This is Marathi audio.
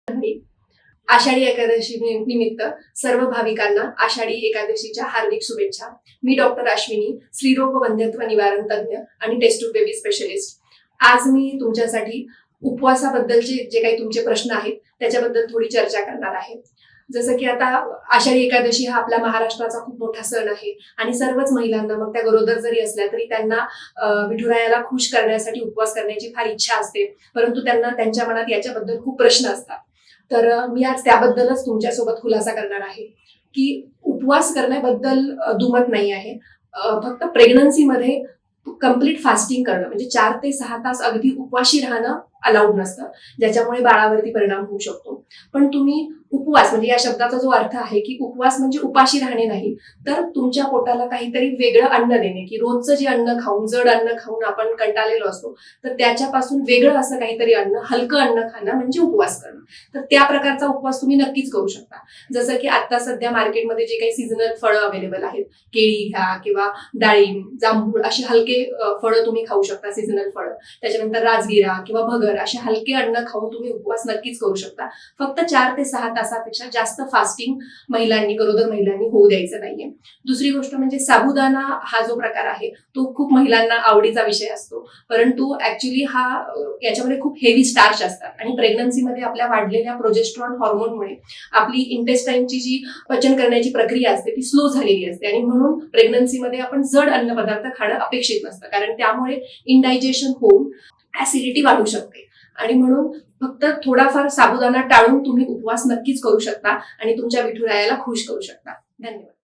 आषाढी एकादशी निमित्त सर्व भाविकांना आषाढी एकादशीच्या हार्दिक शुभेच्छा। मी डॉक्टर अश्विनी, स्त्रीरोग व वंध्यत्व निवारण तज्ञ आणि टेस्ट ट्यूब बेबी स्पेशलिस्ट। आज मी तुमच्यासाठी उपवासाबद्दलचे जे काही तुमचे प्रश्न आहेत त्याच्याबद्दल थोडी चर्चा करणार आहे। जसं की आता आषाढी एकादशी हा आपल्या महाराष्ट्राचा खूप मोठा सण आहे आणि सर्वच महिलांना, मग त्या गरोदर जरी असल्या तरी त्यांना विठुरायाला खुश करण्यासाठी उपवास करण्याची फार इच्छा असते, परंतु त्यांना त्यांच्या मनात याच्याबद्दल खूप प्रश्न असतात। तर मी आज त्याबद्दलच तुमच्यासोबत खुलासा करणार आहे की उपवास करण्याबद्दल दुमत नाही आहे। फक्त प्रेग्नन्सीमध्ये कंप्लीट फास्टिंग करणं म्हणजे 4 ते 6 तास अगदी उपवाशी राहणं अलाउड नसतं, ज्याच्यामुळे बाळावरती परिणाम होऊ शकतो। पण तुम्ही उपवास म्हणजे या शब्दाचा जो अर्थ आहे की उपवास म्हणजे उपाशी राहणे नाही, तर तुमच्या पोटाला काहीतरी वेगळं अन्न देणे, की रोजचं जे अन्न खाऊन, जड अन्न खाऊन आपण कंटाळलेलो असतो, तर त्याच्यापासून वेगळं असं काहीतरी अन्न, हलकं अन्न खाणं म्हणजे उपवास करणं। तर त्या प्रकारचा उपवास तुम्ही नक्कीच करू शकता। जसं की आता सध्या मार्केटमध्ये जे काही सीझनल फळं अवेलेबल आहेत, केळी घ्या किंवा डाळिंब, जांभूळ, अशी हलके फळं तुम्ही खाऊ शकता, सीझनल फळं। त्याच्यानंतर राजगिरा किंवा भगर असे हलके अन्न खाऊन तुम्ही उपवास नक्कीच करू शकता। फक्त 4 ते 6 तासापेक्षा जास्त फास्टिंग महिलांनी, गरोदर महिलांनी होऊ द्यायचं नाहीये। दुसरी गोष्ट म्हणजे साबुदाणा हा जो प्रकार आहे तो खूप महिलांना आवडीचा विषय असतो, परंतु ऍक्च्युली याच्यामध्ये खूप हेवी स्टार्च असतात आणि प्रेग्नन्सीमध्ये आपल्या वाढलेल्या प्रोजेस्टेरॉन हॉर्मोनमुळे आपली इंटेस्टाईनची जी पचन करण्याची प्रक्रिया असते ती स्लो झालेली असते आणि म्हणून प्रेग्नन्सीमध्ये आपण जड अन्न पदार्थ खाणं अपेक्षित नसतं, कारण त्यामुळे इंडायजेशन होऊन ऍसिडिटी वाढू शकते। आणि म्हणून फक्त थोडाफार साबुदाणा टाळून तुम्ही उपवास नक्कीच करू शकता आणि तुमच्या विठुरायाला खुश करू शकता। धन्यवाद।